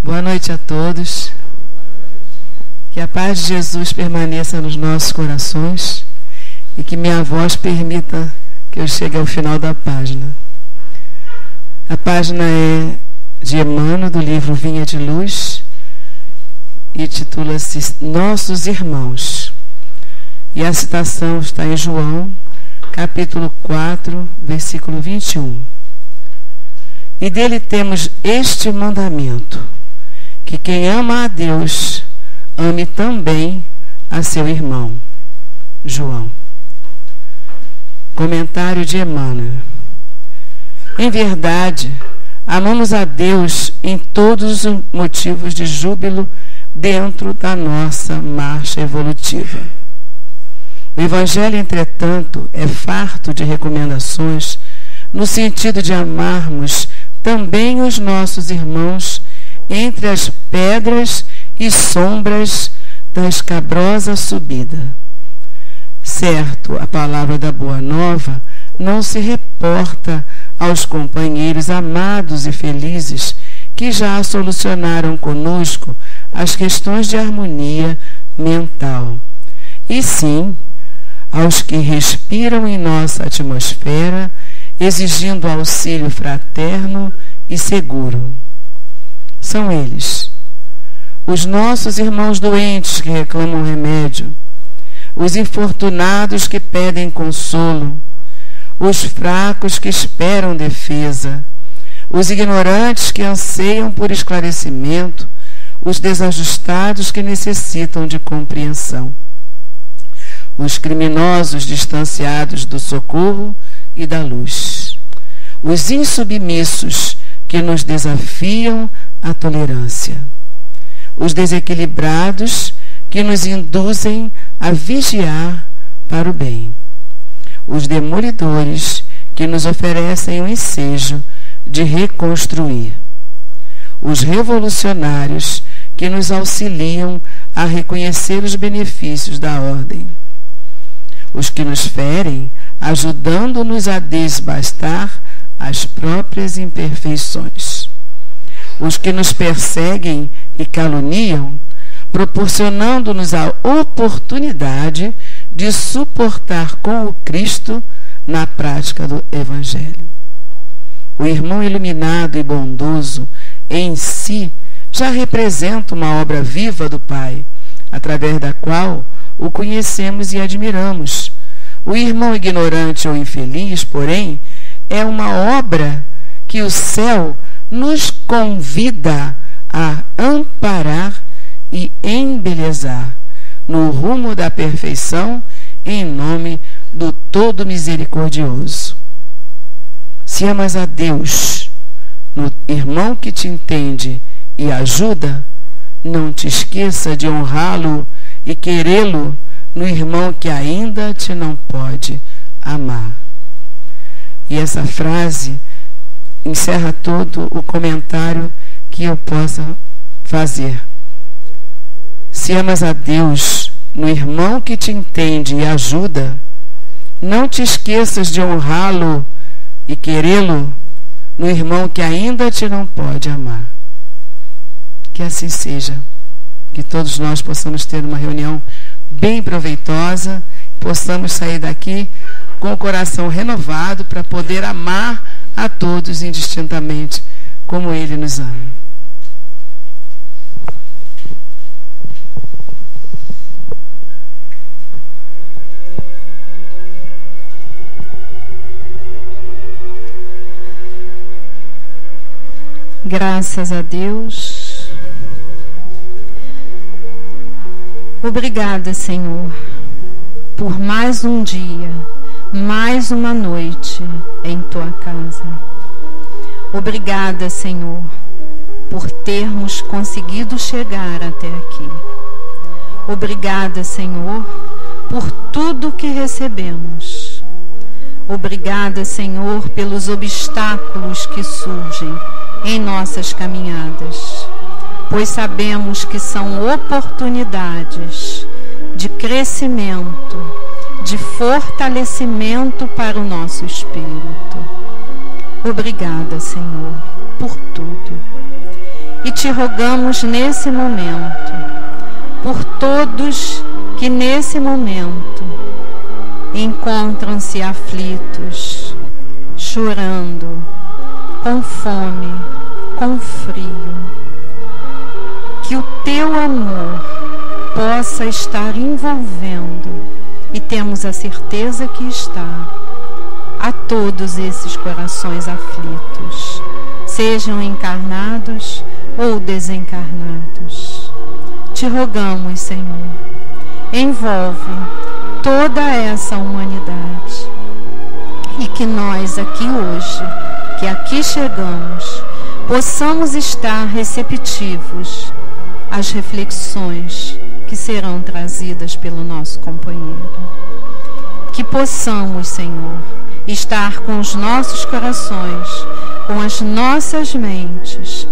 Boa noite a todos. Que a paz de Jesus permaneça nos nossos corações e que minha voz permita que eu chegue ao final da página. A página é de Emmanuel, do livro Vinha de Luz, e titula-se Nossos Irmãos. E a citação está em João, capítulo 4, versículo 21. E dele temos este mandamento, que quem ama a Deus, ame também a seu irmão. João. Comentário de Emmanuel. Em verdade, amamos a Deus em todos os motivos de júbilo dentro da nossa marcha evolutiva. O Evangelho, entretanto, é farto de recomendações no sentido de amarmos também os nossos irmãos entre as pedras e sombras da escabrosa subida. Certo, a palavra da Boa Nova não se reporta aos companheiros amados e felizes que já solucionaram conosco as questões de harmonia mental, e sim aos que respiram em nossa atmosfera, exigindo auxílio fraterno e seguro. São eles, os nossos irmãos doentes que reclamam remédio, os infortunados que pedem consolo, os fracos que esperam defesa, os ignorantes que anseiam por esclarecimento, os desajustados que necessitam de compreensão, os criminosos distanciados do socorro e da luz, os insubmissos que nos desafiam à tolerância, os desequilibrados que nos induzem a vigiar para o bem, os demolidores que nos oferecem o ensejo de reconstruir, os revolucionários que nos auxiliam a reconhecer os benefícios da ordem, os que nos ferem, ajudando-nos a desbastar as próprias imperfeições, os que nos perseguem e caluniam, proporcionando-nos a oportunidade de suportar com o Cristo na prática do Evangelho. O irmão iluminado e bondoso em si já representa uma obra viva do Pai, através da qual o conhecemos e admiramos. O irmão ignorante ou infeliz, porém, é uma obra que o céu nos convida a amparar e embelezar no rumo da perfeição em nome do Todo Misericordioso. Se amas a Deus no irmão que te entende e ajuda, não te esqueça de honrá-lo e querê-lo no irmão que ainda te não pode amar. E essa frase encerra todo o comentário que eu possa fazer. Se amas a Deus no irmão que te entende e ajuda, não te esqueças de honrá-lo e querê-lo no irmão que ainda te não pode amar. Que assim seja. Que todos nós possamos ter uma reunião bem proveitosa, possamos sair daqui com o coração renovado para poder amar a todos indistintamente, como Ele nos ama. Graças a Deus. Obrigada, Senhor, por mais um dia, mais uma noite em Tua casa. Obrigada, Senhor, por termos conseguido chegar até aqui. Obrigada, Senhor, por tudo que recebemos. Obrigada, Senhor, pelos obstáculos que surgem em nossas caminhadas, pois sabemos que são oportunidades de crescimento, de fortalecimento para o nosso espírito. Obrigada, Senhor, por tudo. e te rogamos nesse momento, por todos que nesse momento encontram-se aflitos, chorando, com fome, com frio, que o teu amor possa estar envolvendo, e temos a certeza que está, a todos esses corações aflitos, sejam encarnados ou desencarnados. Te rogamos, Senhor, envolve toda essa humanidade, e que nós aqui hoje, que aqui chegamos, possamos estar receptivos às reflexões que serão trazidas pelo nosso companheiro. Que possamos, Senhor, estar com os nossos corações, com as nossas mentes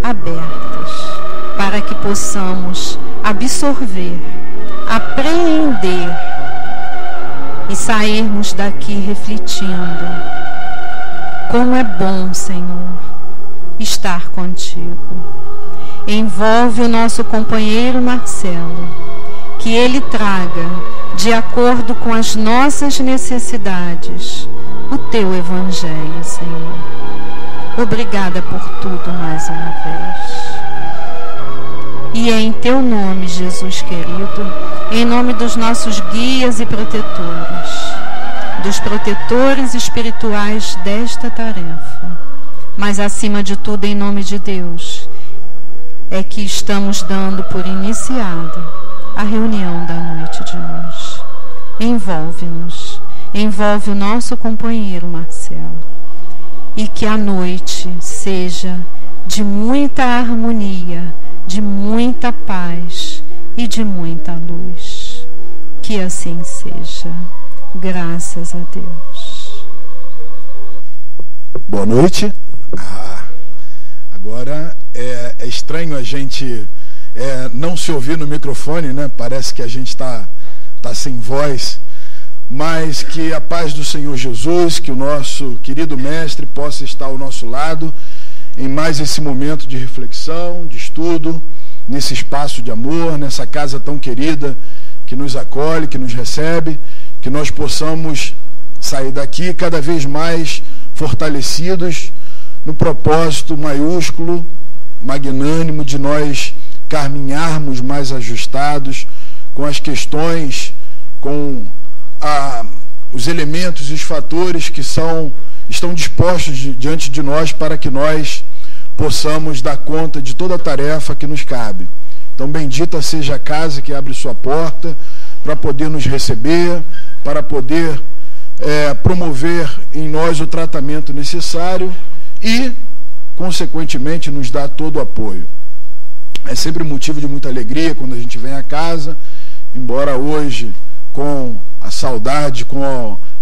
abertas, para que possamos absorver, apreender e sairmos daqui refletindo como é bom, Senhor, estar contigo. Envolve o nosso companheiro Marcelo, que ele traga, de acordo com as nossas necessidades, o teu evangelho, Senhor. Obrigada por tudo mais uma vez. E é em teu nome, Jesus querido, em nome dos nossos guias e protetores, dos protetores espirituais desta tarefa, mas acima de tudo em nome de Deus, é que estamos dando por iniciada a reunião da noite de hoje. Envolve-nos, envolve o nosso companheiro Marcelo, e que a noite seja de muita harmonia, de muita paz e de muita luz. Que assim seja. Graças a Deus. Boa noite. Agora é estranho a gente não se ouvir no microfone, né? Parece que a gente está sem voz, mas que a paz do Senhor Jesus, que o nosso querido mestre possa estar ao nosso lado em mais esse momento de reflexão, de estudo, nesse espaço de amor, nessa casa tão querida que nos acolhe, que nos recebe, que nós possamos sair daqui cada vez mais fortalecidos no propósito maiúsculo, magnânimo de nós caminharmos mais ajustados com as questões, com os elementos e os fatores que estão dispostos diante de nós para que nós possamos dar conta de toda a tarefa que nos cabe. Então, bendita seja a casa que abre sua porta para poder nos receber, para poder promover em nós o tratamento necessário e, consequentemente, nos dar todo o apoio. É sempre motivo de muita alegria quando a gente vem à casa, embora hoje, com a saudade, com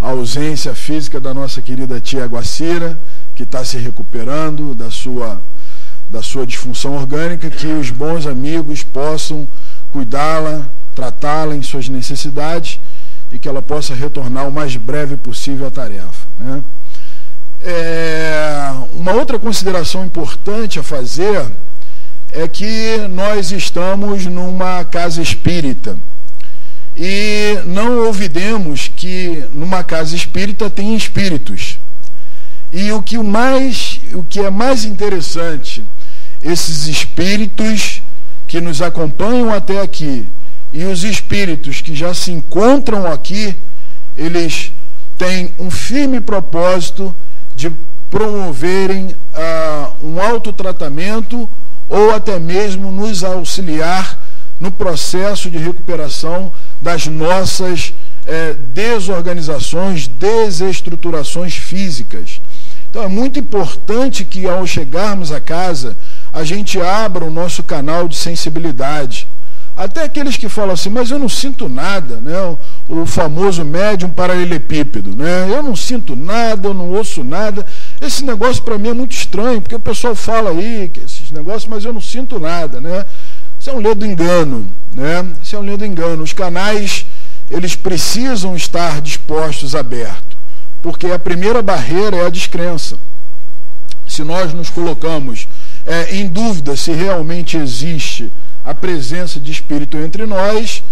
a ausência física da nossa querida tia Guacira, que está se recuperando da sua disfunção orgânica, que os bons amigos possam cuidá-la, tratá-la em suas necessidades e que ela possa retornar o mais breve possível à tarefa, né? Uma outra consideração importante a fazer é que nós estamos numa casa espírita e não olvidemos que numa casa espírita tem espíritos. E o que é mais interessante, esses espíritos que nos acompanham até aqui e os espíritos que já se encontram aqui, eles têm um firme propósito de promoverem um autotratamento ou até mesmo nos auxiliar no processo de recuperação das nossas desorganizações, desestruturações físicas. Então é muito importante que ao chegarmos a casa, a gente abra o nosso canal de sensibilidade. Até aqueles que falam assim, mas eu não sinto nada, né? O famoso médium paralelepípedo, né? Eu não sinto nada, eu não ouço nada. Esse negócio para mim é muito estranho, porque o pessoal fala aí esses negócios, mas eu não sinto nada, né? Isso é um ledo engano, né? Isso é um ledo engano. Os canais, eles precisam estar dispostos, abertos, porque a primeira barreira é a descrença. Se nós nos colocamos em dúvida se realmente existe a presença de Espírito entre nós,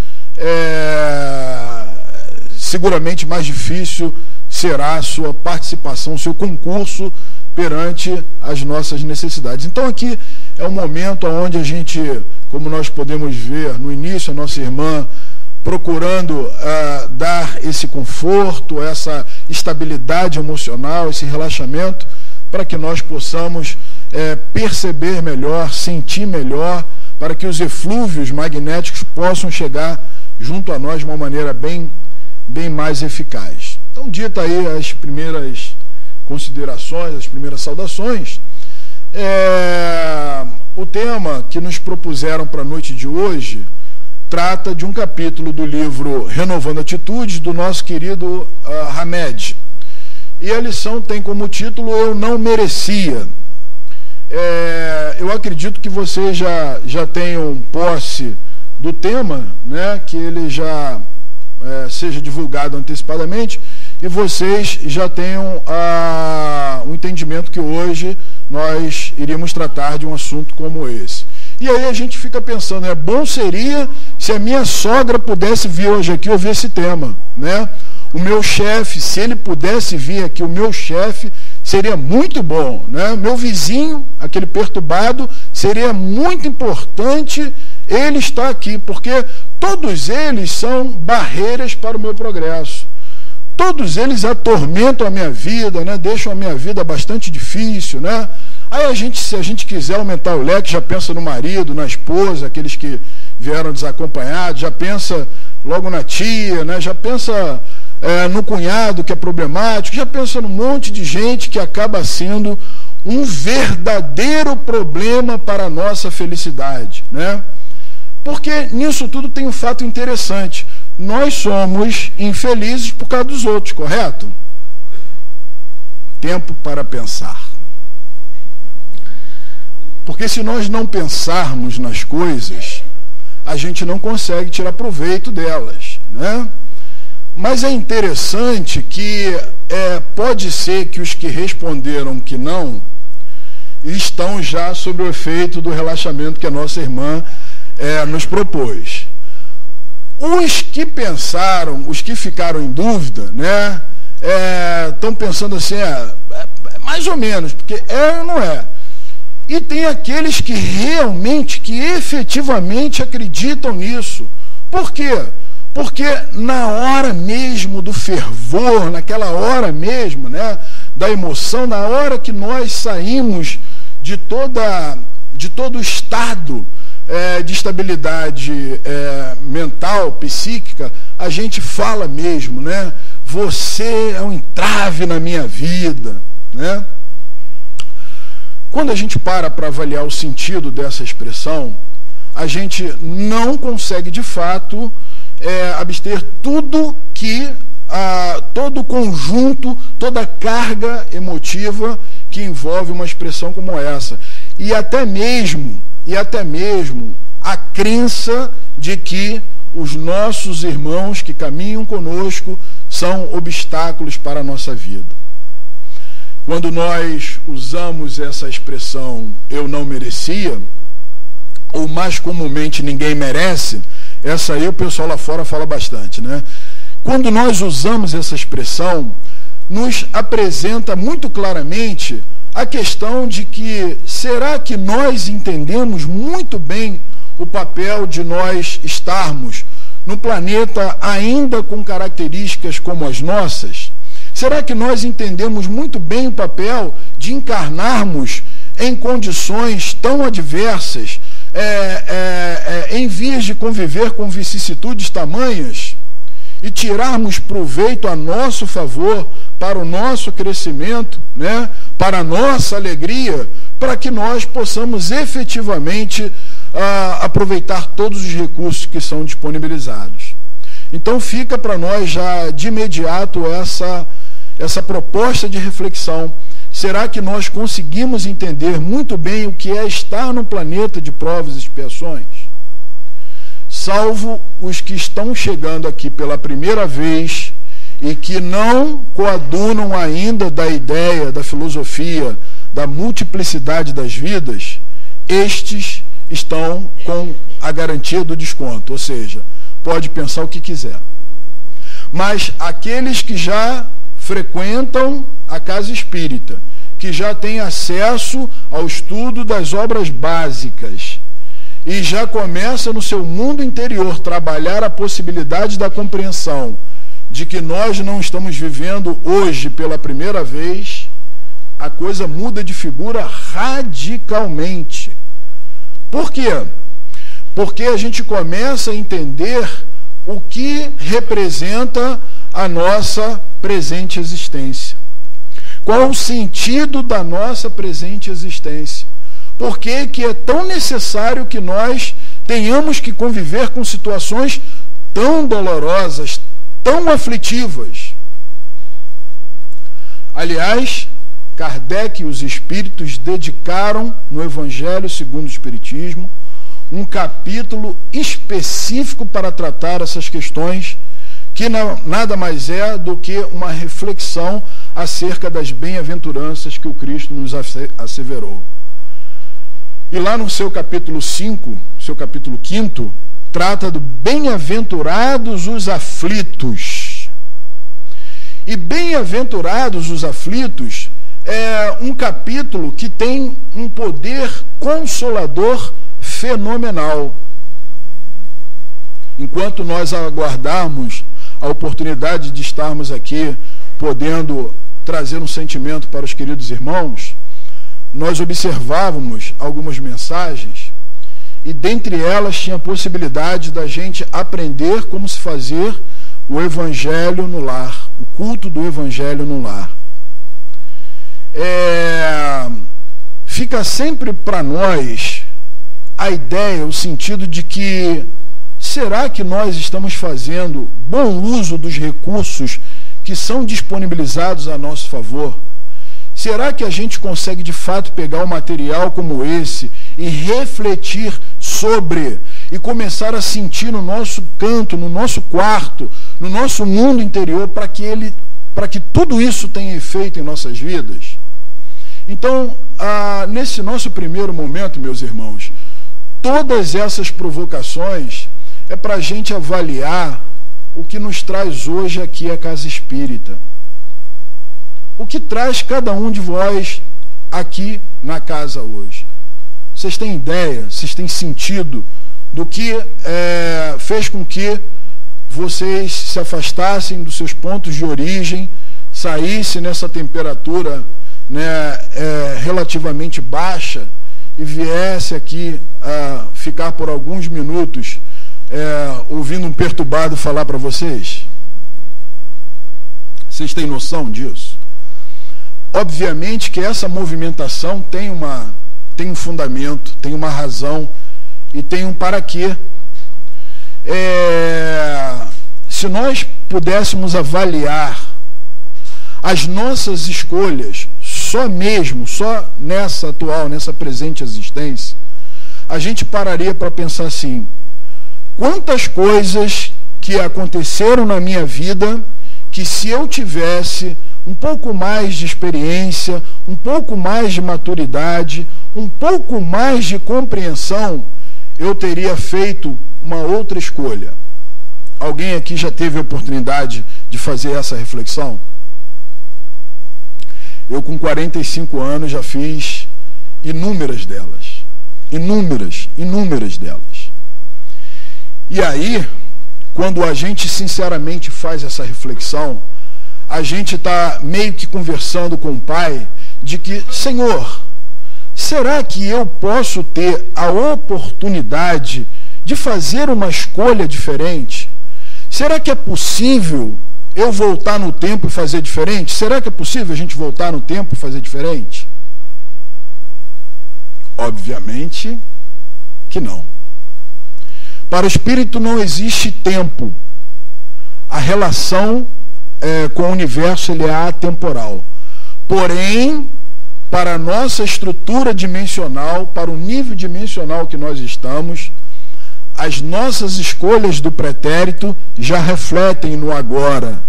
seguramente mais difícil será a sua participação, o seu concurso perante as nossas necessidades. Então aqui é um momento onde a gente, como nós podemos ver no início, a nossa irmã procurando dar esse conforto, essa estabilidade emocional, esse relaxamento, para que nós possamos perceber melhor, sentir melhor, para que os eflúvios magnéticos possam chegar junto a nós de uma maneira bem mais eficaz. Então, dita aí as primeiras considerações, as primeiras saudações, o tema que nos propuseram para a noite de hoje trata de um capítulo do livro Renovando Atitudes, do nosso querido Hamed. E a lição tem como título Eu Não Merecia. Eu acredito que vocês já tenham posse do tema, né, que ele já seja divulgado antecipadamente, e vocês já tenham o entendimento que hoje nós iríamos tratar de um assunto como esse. E aí a gente fica pensando, bom seria se a minha sogra pudesse vir hoje aqui ouvir esse tema, né? O meu chefe, se ele pudesse vir aqui, o meu chefe seria muito bom, né? Meu vizinho, aquele perturbado, seria muito importante ele estar aqui, porque todos eles são barreiras para o meu progresso. Todos eles atormentam a minha vida, né? Deixam a minha vida bastante difícil, né? Aí se a gente quiser aumentar o leque, já pensa no marido, na esposa, aqueles que vieram desacompanhados, já pensa logo na tia, né? Já pensa no cunhado que é problemático, já pensa num monte de gente que acaba sendo um verdadeiro problema para a nossa felicidade, né? Porque nisso tudo tem um fato interessante. Nós somos infelizes por causa dos outros, correto? Tempo para pensar. Porque se nós não pensarmos nas coisas, a gente não consegue tirar proveito delas, né? Mas é interessante que pode ser que os que responderam que não estão já sob o efeito do relaxamento que a nossa irmã nos propôs. Os que pensaram, os que ficaram em dúvida, né, estão pensando assim, mais ou menos, porque ou não é. E tem aqueles que realmente, que efetivamente acreditam nisso. Por quê? Porque na hora mesmo do fervor, naquela hora mesmo, né, da emoção, na hora que nós saímos de todo o estado de estabilidade mental, psíquica, a gente fala mesmo, né? Você é um entrave na minha vida, né? Quando a gente para avaliar o sentido dessa expressão, a gente não consegue de fato abster todo o conjunto, toda a carga emotiva que envolve uma expressão como essa. E até mesmo a crença de que os nossos irmãos que caminham conosco são obstáculos para a nossa vida. Quando nós usamos essa expressão eu não merecia, ou mais comumente ninguém merece, essa aí o pessoal lá fora fala bastante, né? Quando nós usamos essa expressão, nos apresenta muito claramente a questão de que será que nós entendemos muito bem o papel de nós estarmos no planeta ainda com características como as nossas? Será que nós entendemos muito bem o papel de encarnarmos em condições tão adversas, em vias de conviver com vicissitudes tamanhas, e tirarmos proveito a nosso favor, para o nosso crescimento, né, para a nossa alegria, para que nós possamos efetivamente aproveitar todos os recursos que são disponibilizados? Então fica para nós já de imediato essa proposta de reflexão. Será que nós conseguimos entender muito bem o que é estar no planeta de provas e expiações? Salvo os que estão chegando aqui pela primeira vez e que não coadunam ainda da ideia, da filosofia, da multiplicidade das vidas, estes estão com a garantia do desconto, ou seja, pode pensar o que quiser. Mas aqueles que já frequentam a casa espírita, que já têm acesso ao estudo das obras básicas e já começa no seu mundo interior trabalhar a possibilidade da compreensão de que nós não estamos vivendo hoje pela primeira vez, a coisa muda de figura radicalmente. Por quê? Porque a gente começa a entender o que representa a nossa presente existência. Qual o sentido da nossa presente existência? Por que que é tão necessário que nós tenhamos que conviver com situações tão dolorosas, tão aflitivas? Aliás, Kardec e os espíritos dedicaram no Evangelho segundo o Espiritismo um capítulo específico para tratar essas questões, que nada mais é do que uma reflexão acerca das bem-aventuranças que o Cristo nos asseverou. E lá no seu capítulo 5, seu capítulo 5, trata do bem-aventurados os aflitos. E bem-aventurados os aflitos é um capítulo que tem um poder consolador fenomenal. Enquanto nós aguardarmos a oportunidade de estarmos aqui, podendo trazer um sentimento para os queridos irmãos, nós observávamos algumas mensagens e dentre elas tinha a possibilidade da gente aprender como se fazer o Evangelho no lar, o culto do Evangelho no lar. Fica sempre para nós a ideia, o sentido de que será que nós estamos fazendo bom uso dos recursos que são disponibilizados a nosso favor? Será que a gente consegue de fato pegar um material como esse e refletir sobre e começar a sentir no nosso canto, no nosso quarto, no nosso mundo interior, para que tudo isso tenha efeito em nossas vidas? Então, nesse nosso primeiro momento, meus irmãos, todas essas provocações é para a gente avaliar o que nos traz hoje aqui a Casa Espírita. O que traz cada um de vós aqui na casa hoje? Vocês têm ideia, vocês têm sentido do que fez com que vocês se afastassem dos seus pontos de origem, saíssem nessa temperatura relativamente baixa e viesse aqui ficar por alguns minutos ouvindo um perturbado falar para vocês? Vocês têm noção disso? Obviamente que essa movimentação tem um fundamento, tem uma razão e tem um para quê. Se nós pudéssemos avaliar as nossas escolhas só nessa presente existência, a gente pararia para pensar assim: quantas coisas que aconteceram na minha vida que, se eu tivesse um pouco mais de experiência, um pouco mais de maturidade, um pouco mais de compreensão, eu teria feito uma outra escolha. Alguém aqui já teve a oportunidade de fazer essa reflexão? Eu, com 45 anos, já fiz inúmeras delas. Inúmeras delas. E aí, quando a gente sinceramente faz essa reflexão, a gente está meio que conversando com o Pai de que: Senhor, será que eu posso ter a oportunidade de fazer uma escolha diferente? Será que é possível eu voltar no tempo e fazer diferente? Será que é possível a gente voltar no tempo e fazer diferente? Obviamente que não. Para o Espírito não existe tempo. A relação com o universo ele é atemporal. Porém, para a nossa estrutura dimensional, para o nível dimensional que nós estamos, as nossas escolhas do pretérito já refletem no agora.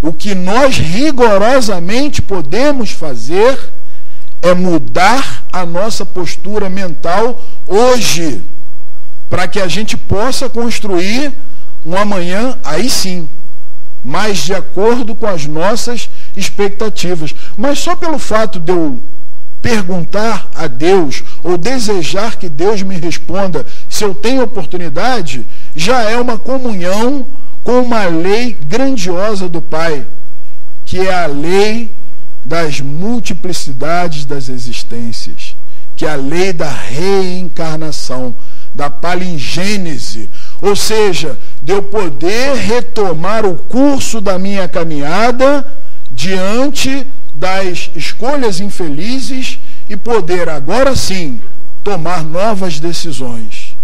O que nós rigorosamente podemos fazer é mudar a nossa postura mental hoje, para que a gente possa construir um amanhã, aí sim, mais de acordo com as nossas expectativas. Mas só pelo fato de eu perguntar a Deus, ou desejar que Deus me responda se eu tenho oportunidade, já é uma comunhão com uma lei grandiosa do Pai, que é a lei das multiplicidades das existências, que é a lei da reencarnação, da palingênese, ou seja, de eu poder retomar o curso da minha caminhada diante das escolhas infelizes e poder agora sim tomar novas decisões.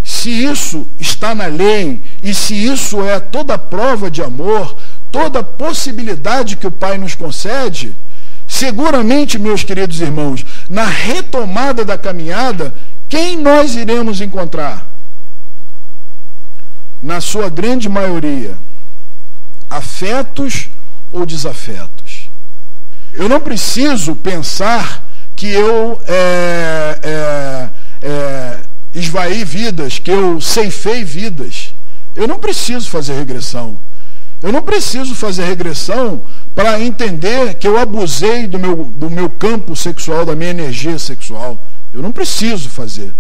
Se isso está na lei e se isso é toda prova de amor, toda possibilidade que o Pai nos concede, seguramente, meus queridos irmãos, na retomada da caminhada, quem nós iremos encontrar? Na sua grande maioria, afetos ou desafetos. Eu não preciso pensar que eu esvaí vidas, que eu ceifei vidas. Eu não preciso fazer regressão. Eu não preciso fazer regressão para entender que eu abusei do meu campo sexual, da minha energia sexual. Eu não preciso fazer.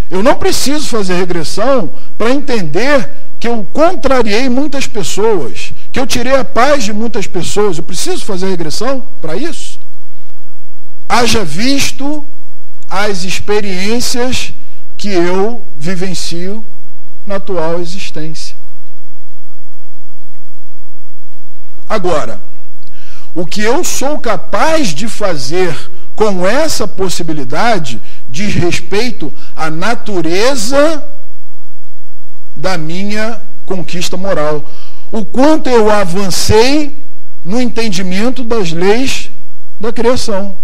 Eu não preciso fazer regressão para entender que eu contrariei muitas pessoas, que eu tirei a paz de muitas pessoas. Eu preciso fazer regressão para isso? Haja visto as experiências que eu vivencio na atual existência. Agora, o que eu sou capaz de fazer com essa possibilidade diz respeito à natureza da minha conquista moral. O quanto eu avancei no entendimento das leis da criação.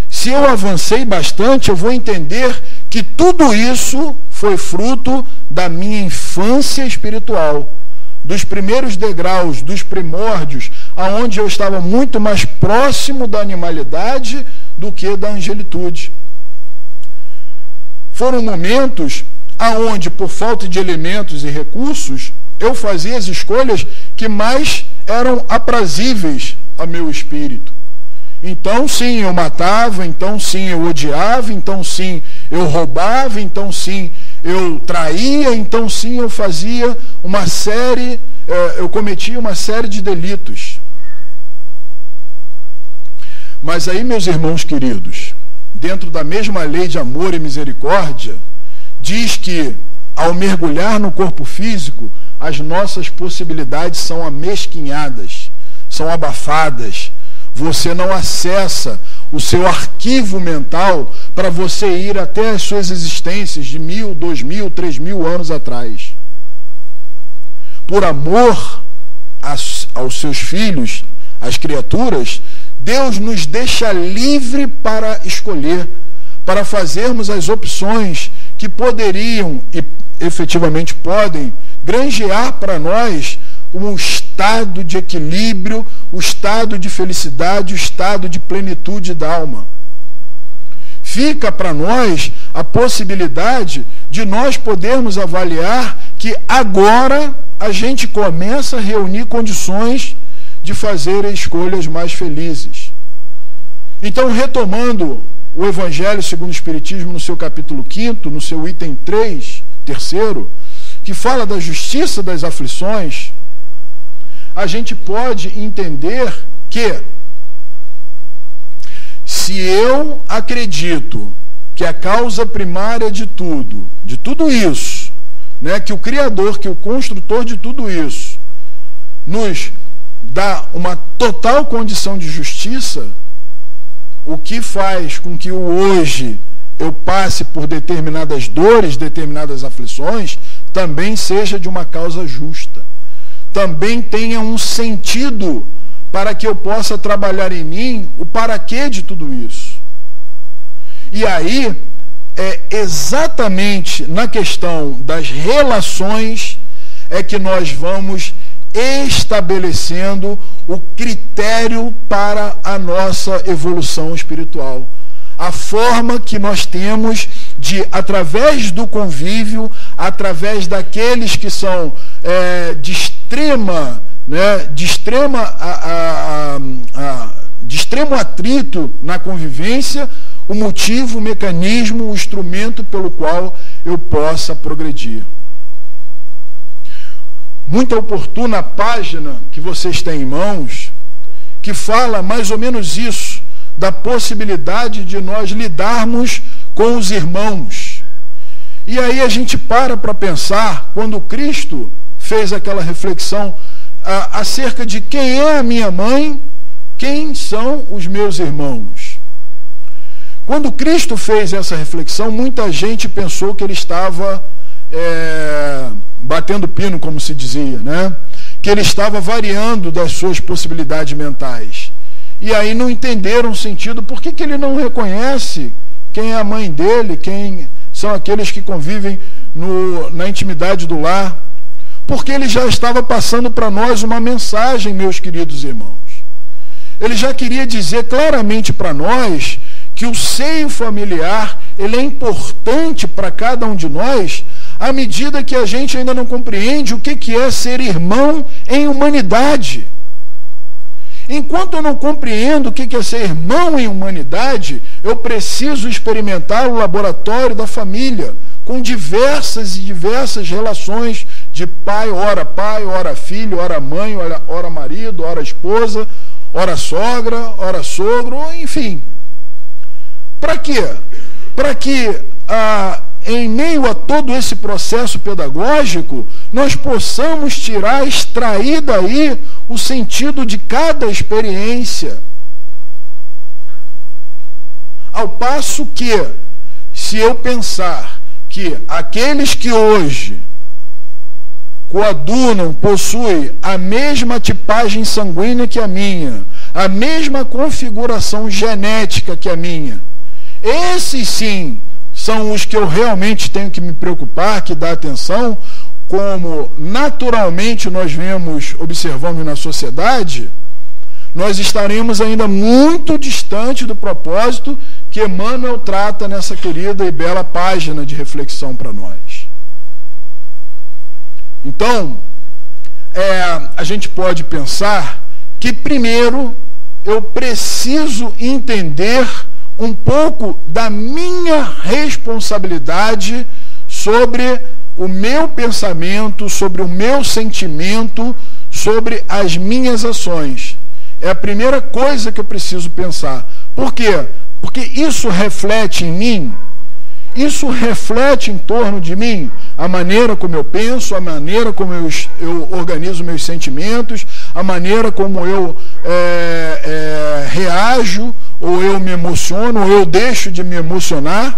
Se eu avancei bastante, eu vou entender que tudo isso foi fruto da minha infância espiritual, dos primeiros degraus, dos primórdios, aonde eu estava muito mais próximo da animalidade do que da angelitude. Foram momentos aonde, por falta de elementos e recursos, eu fazia as escolhas que mais eram aprazíveis ao meu espírito. Então sim, eu matava, então sim, eu odiava, então sim, eu roubava, então sim, eu traía, então sim, eu fazia uma série, eu cometia uma série de delitos. Mas aí, meus irmãos queridos, dentro da mesma lei de amor e misericórdia, diz que, ao mergulhar no corpo físico, as nossas possibilidades são amesquinhadas, são abafadas. Você não acessa o seu arquivo mental para você ir até as suas existências de 1.000, 2.000, 3.000 anos atrás. Por amor aos seus filhos, às criaturas, Deus nos deixa livre para escolher, para fazermos as opções que poderiam e efetivamente podem granjear para nós um estado de equilíbrio, o estado de felicidade, o estado de plenitude da alma. Fica para nós a possibilidade de nós podermos avaliar que agora a gente começa a reunir condições de fazer escolhas mais felizes. Então, retomando o Evangelho segundo o Espiritismo no seu capítulo 5º, no seu item 3º, que fala da justiça das aflições, a gente pode entender que, se eu acredito que a causa primária de tudo isso, né, que o Criador, que o construtor de tudo isso, nos dá uma total condição de justiça, o que faz com que o hoje eu passe por determinadas dores, determinadas aflições, também seja de uma causa justa. Também tenha um sentido para que eu possa trabalhar em mim o paraquê de tudo isso. E aí, é exatamente na questão das relações é que nós vamos estabelecendo o critério para a nossa evolução espiritual. A forma que nós temos de, através do convívio, através daqueles que são de extremo atrito na convivência, o motivo, o mecanismo, o instrumento pelo qual eu possa progredir. Muito oportuna a página que vocês têm em mãos, que fala mais ou menos isso, da possibilidade de nós lidarmos com os irmãos. E aí a gente para pensar, quando Cristo fez aquela reflexão acerca de quem é a minha mãe, quem são os meus irmãos. Quando Cristo fez essa reflexão, muita gente pensou que ele estava batendo pino, como se dizia, né? Que ele estava variando das suas possibilidades mentais. E aí não entenderam o sentido. Por que ele não reconhece quem é a mãe dele, quem são aqueles que convivem na intimidade do lar? Porque ele já estava passando para nós uma mensagem, meus queridos irmãos. Ele já queria dizer claramente para nós que o seio familiar, ele é importante para cada um de nós, à medida que a gente ainda não compreende o que é ser irmão em humanidade. Enquanto eu não compreendo o que é ser irmão em humanidade, eu preciso experimentar o laboratório da família, com diversas relações de pai, ora filho, ora mãe, ora marido, ora esposa, ora sogra, ora sogro, enfim. Para quê? Para que, em meio a todo esse processo pedagógico, nós possamos extrair daí o sentido de cada experiência. Ao passo que, se eu pensar que aqueles que hoje coadunam, possuem a mesma tipagem sanguínea que a minha, a mesma configuração genética que a minha, esses sim são os que eu realmente tenho que me preocupar, que dar atenção, como naturalmente nós observamos na sociedade, nós estaremos ainda muito distante do propósito que Emmanuel trata nessa querida e bela página de reflexão para nós. Então, a gente pode pensar que primeiro eu preciso entender um pouco da minha responsabilidade sobre o meu pensamento, sobre o meu sentimento, sobre as minhas ações. É a primeira coisa que eu preciso pensar. Por quê? Porque isso reflete em mim, isso reflete em torno de mim a maneira como eu penso, a maneira como eu organizo meus sentimentos, a maneira como eu reajo, ou eu me emociono, ou eu deixo de me emocionar,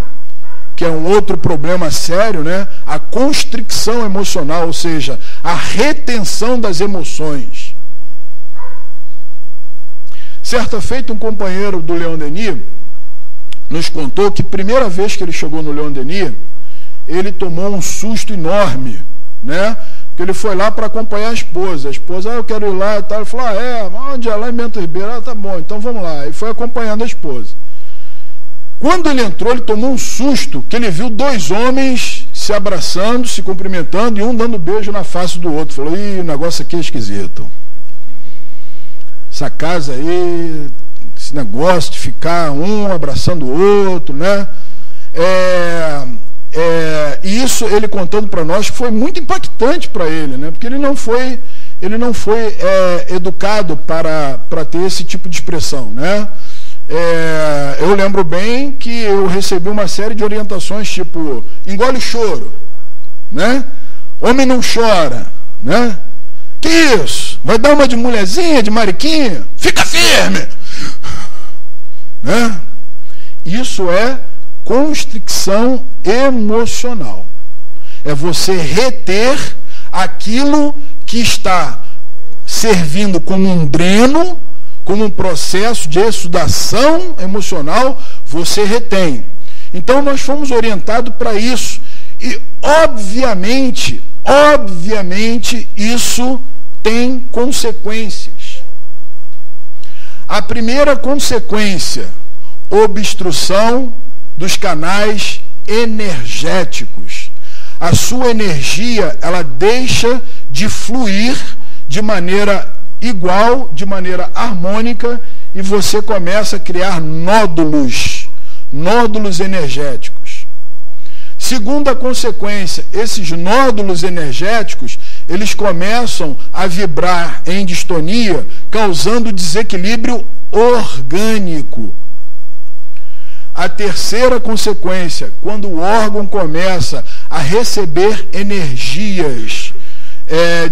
que é um outro problema sério, né? A constricção emocional, ou seja, a retenção das emoções. Certa feita, um companheiro do Leon Denis nos contou que a primeira vez que ele chegou no Leon Denis, ele tomou um susto enorme, né? Porque ele foi lá para acompanhar a esposa. A esposa, eu quero ir lá e tal. Ele falou, onde é? Lá em Bento Ribeiro. Tá bom, então vamos lá. E foi acompanhando a esposa. Quando ele entrou, ele tomou um susto, que ele viu dois homens se abraçando, se cumprimentando, e um dando beijo na face do outro. Falou, o negócio aqui é esquisito. Essa casa aí, esse negócio de ficar um abraçando o outro, né? E isso, ele contando para nós, foi muito impactante para ele, né? Porque ele não foi educado para ter esse tipo de expressão, né? Eu lembro bem que eu recebi uma série de orientações, tipo, engole o choro, né? Homem não chora, né? Que isso? Vai dar uma de mulherzinha, de mariquinha? Fica firme! Né? Isso é constricção emocional. É você reter aquilo que está servindo como um dreno, como um processo de exudação emocional, você retém. Então nós fomos orientados para isso. E obviamente isso tem consequências. A primeira consequência, obstrução dos canais energéticos. A sua energia, ela deixa de fluir de maneira igual, de maneira harmônica, e você começa a criar nódulos energéticos. Segunda consequência, esses nódulos energéticos, eles começam a vibrar em distonia, causando desequilíbrio orgânico. A terceira consequência, quando o órgão começa a receber energias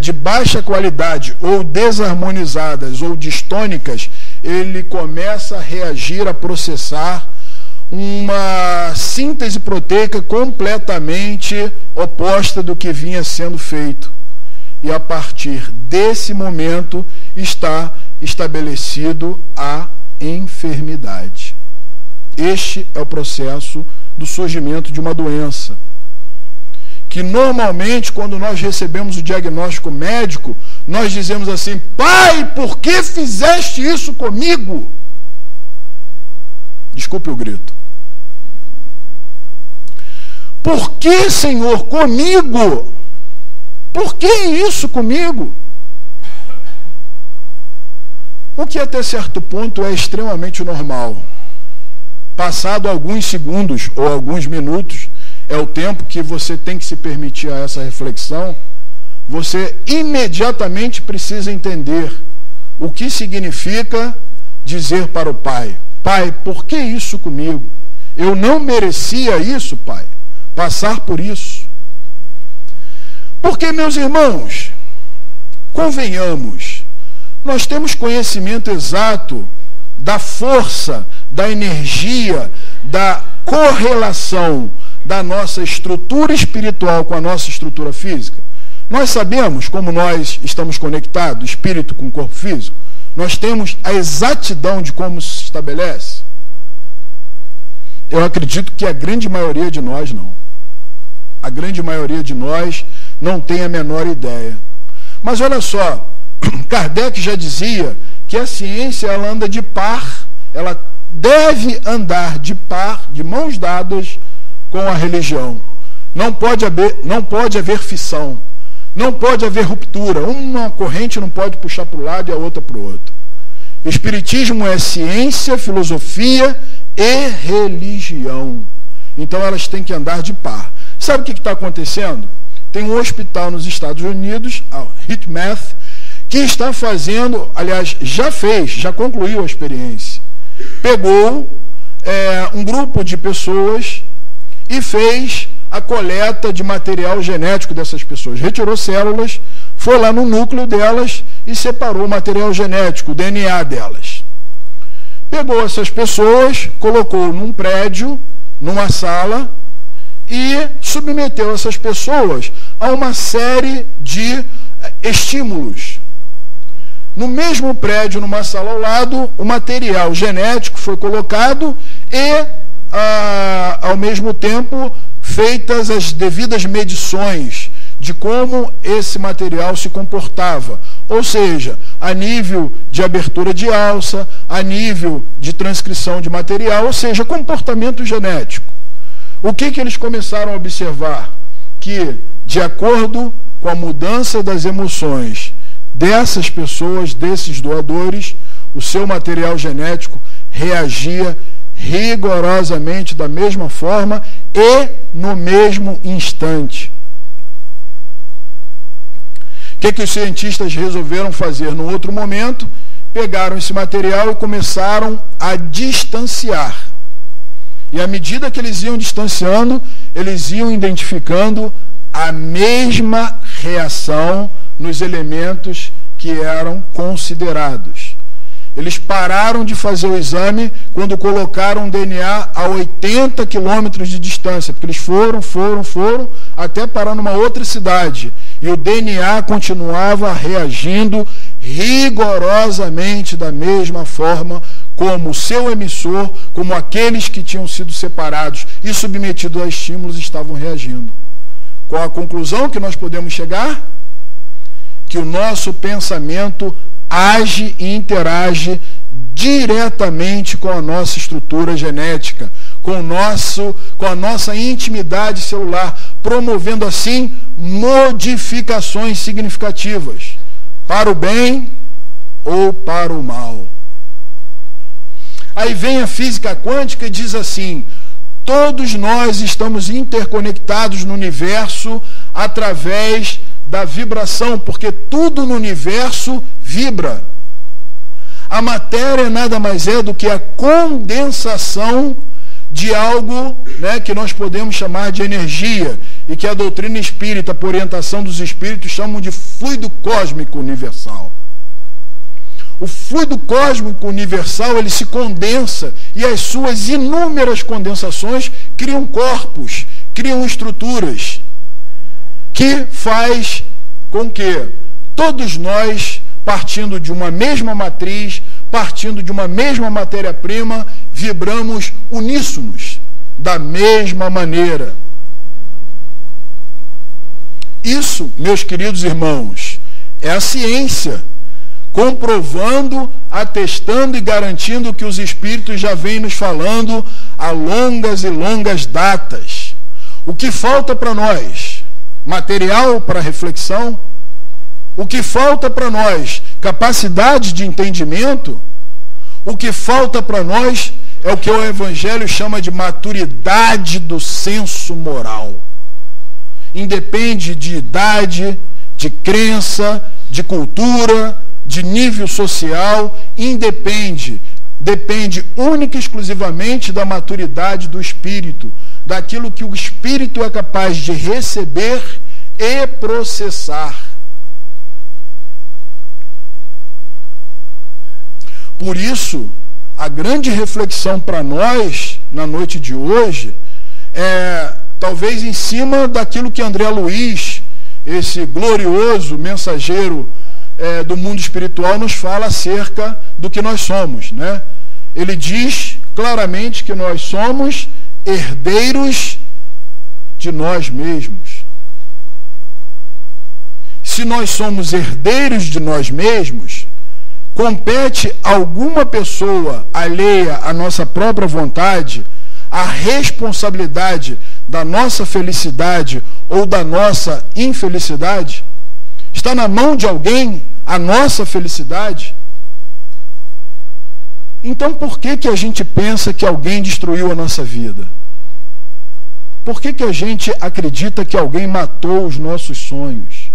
de baixa qualidade, ou desarmonizadas, ou distônicas, ele começa a reagir, a processar uma síntese proteica completamente oposta do que vinha sendo feito. E a partir desse momento está estabelecido a enfermidade. Este é o processo do surgimento de uma doença, que normalmente, quando nós recebemos o diagnóstico médico, nós dizemos assim: Pai, por que fizeste isso comigo? Desculpe o grito. Por que, Senhor, comigo? Por que isso comigo? O que até certo ponto é extremamente normal. Passado alguns segundos ou alguns minutos, é o tempo que você tem que se permitir a essa reflexão, você imediatamente precisa entender o que significa dizer para o Pai: Pai, por que isso comigo? Eu não merecia isso, Pai, passar por isso. Porque, meus irmãos, convenhamos, nós temos conhecimento exato da força, da energia, da correlação da nossa estrutura espiritual com a nossa estrutura física. Nós sabemos como nós estamos conectados, espírito com corpo físico. Nós temos a exatidão de como se estabelece. Eu acredito que a grande maioria de nós não. A grande maioria de nós não tem a menor ideia. Mas olha só, Kardec já dizia que a ciência, ela anda de par, ela deve andar de par, de mãos dadas com a religião. Não pode haver fissão, não pode haver ruptura. Uma corrente não pode puxar para o lado e a outra para o outro. Espiritismo é ciência, filosofia e religião. Então elas têm que andar de par. Sabe o que está acontecendo? Tem um hospital nos Estados Unidos, a HeartMath, que está fazendo, aliás, já concluiu a experiência. Pegou um grupo de pessoas e fez a coleta de material genético dessas pessoas. Retirou células, foi lá no núcleo delas e separou o material genético, o DNA delas. Pegou essas pessoas, colocou num prédio, numa sala, e submeteu essas pessoas a uma série de estímulos. No mesmo prédio, numa sala ao lado, o material genético foi colocado e, ao mesmo tempo, feitas as devidas medições de como esse material se comportava. Ou seja, a nível de abertura de alça, a nível de transcrição de material, ou seja, comportamento genético. O que eles começaram a observar? Que, de acordo com a mudança das emoções dessas pessoas, desses doadores, o seu material genético reagia rigorosamente da mesma forma e no mesmo instante. O que os cientistas resolveram fazer no outro momento? Pegaram esse material e começaram a distanciar. E à medida que eles iam distanciando, eles iam identificando a mesma reação nos elementos que eram considerados. Eles pararam de fazer o exame quando colocaram o DNA a 80 quilômetros de distância, porque eles foram, até parar numa outra cidade. E o DNA continuava reagindo rigorosamente da mesma forma como o seu emissor, como aqueles que tinham sido separados e submetidos a estímulos estavam reagindo. Qual a conclusão que nós podemos chegar? que o nosso pensamento age e interage diretamente com a nossa estrutura genética, com a nossa intimidade celular, promovendo assim modificações significativas, para o bem ou para o mal. Aí vem a física quântica e diz assim: todos nós estamos interconectados no universo através da vibração, porque tudo no universo vibra. A matéria nada mais é do que a condensação de algo, né, que nós podemos chamar de energia, e que a doutrina espírita, por orientação dos espíritos, chamam de fluido cósmico universal. O fluido cósmico universal, ele se condensa, e as suas inúmeras condensações criam corpos, criam estruturas, que faz com que todos nós, partindo de uma mesma matriz, partindo de uma mesma matéria-prima, vibramos uníssonos, da mesma maneira. Isso, meus queridos irmãos, é a ciência, comprovando, atestando e garantindo que os espíritos já vêm nos falando há longas e longas datas. O que falta para nós? Material para reflexão? O que falta para nós? Capacidade de entendimento? O que falta para nós é o que o Evangelho chama de maturidade do senso moral. Independe de idade, de crença, de cultura, de nível social, depende única e exclusivamente da maturidade do espírito, daquilo que o espírito é capaz de receber e processar. Por isso, a grande reflexão para nós, na noite de hoje, é talvez em cima daquilo que André Luiz, esse glorioso mensageiro do mundo espiritual, nos fala acerca do que nós somos, né? Ele diz claramente que nós somos herdeiros de nós mesmos. Se nós somos herdeiros de nós mesmos, compete a alguma pessoa alheia à nossa própria vontade a responsabilidade da nossa felicidade ou da nossa infelicidade? Está na mão de alguém a nossa felicidade? Então por que a gente pensa que alguém destruiu a nossa vida? Por que a gente acredita que alguém matou os nossos sonhos?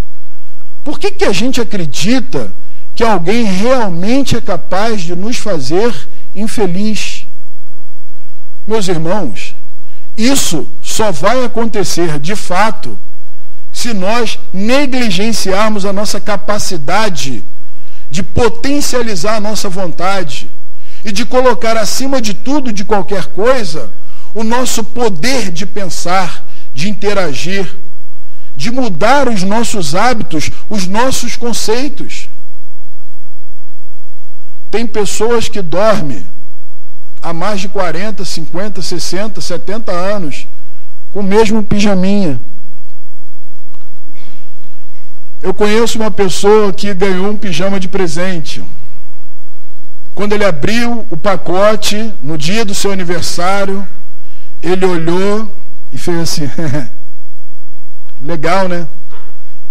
Por que a gente acredita que alguém realmente é capaz de nos fazer infeliz? Meus irmãos, isso só vai acontecer de fato se nós negligenciarmos a nossa capacidade de potencializar a nossa vontade e de colocar acima de tudo, de qualquer coisa, o nosso poder de pensar, de interagir, de mudar os nossos hábitos, os nossos conceitos. Tem pessoas que dormem há mais de 40, 50, 60, 70 anos com o mesmo pijaminha. Eu conheço uma pessoa que ganhou um pijama de presente. Quando ele abriu o pacote, no dia do seu aniversário, ele olhou e fez assim, legal, né?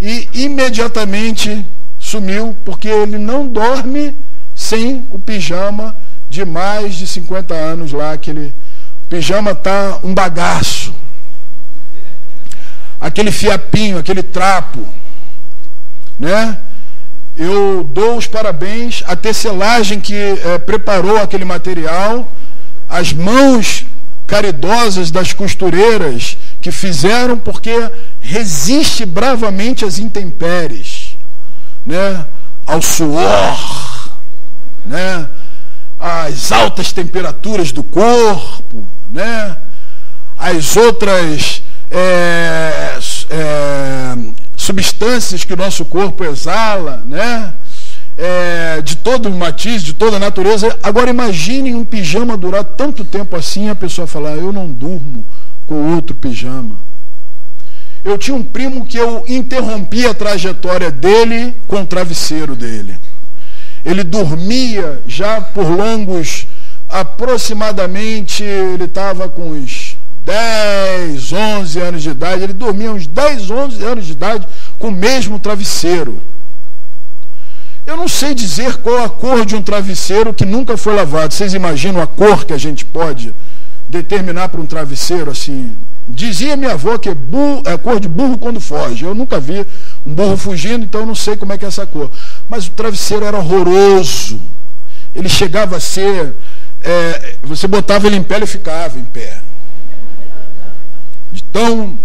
E imediatamente sumiu, porque ele não dorme sem o pijama de mais de 50 anos lá. Aquele pijama tá um bagaço, aquele fiapinho, aquele trapo, né? Eu dou os parabéns à tecelagem que preparou aquele material, as mãos caridosas das costureiras que fizeram, porque resiste bravamente às intempéries, né? Ao suor, né? Às altas temperaturas do corpo, né? As outras substâncias que o nosso corpo exala, né? De todo o matiz, de toda a natureza. Agora imaginem um pijama durar tanto tempo assim, a pessoa falar, eu não durmo com outro pijama. Eu tinha um primo que eu interrompia a trajetória dele com o travesseiro dele. Ele dormia já por longos, aproximadamente, ele estava com uns 10, 11 anos de idade, ele dormia uns 10, 11 anos de idade com o mesmo travesseiro. Eu não sei dizer qual a cor de um travesseiro que nunca foi lavado. Vocês imaginam a cor que a gente pode determinar para um travesseiro assim? Dizia minha avó que é a cor de burro quando foge. Eu nunca vi um burro fugindo, então eu não sei como é que é essa cor. Mas o travesseiro era horroroso. Ele chegava a ser... você botava ele em pé, ele ficava em pé. Então,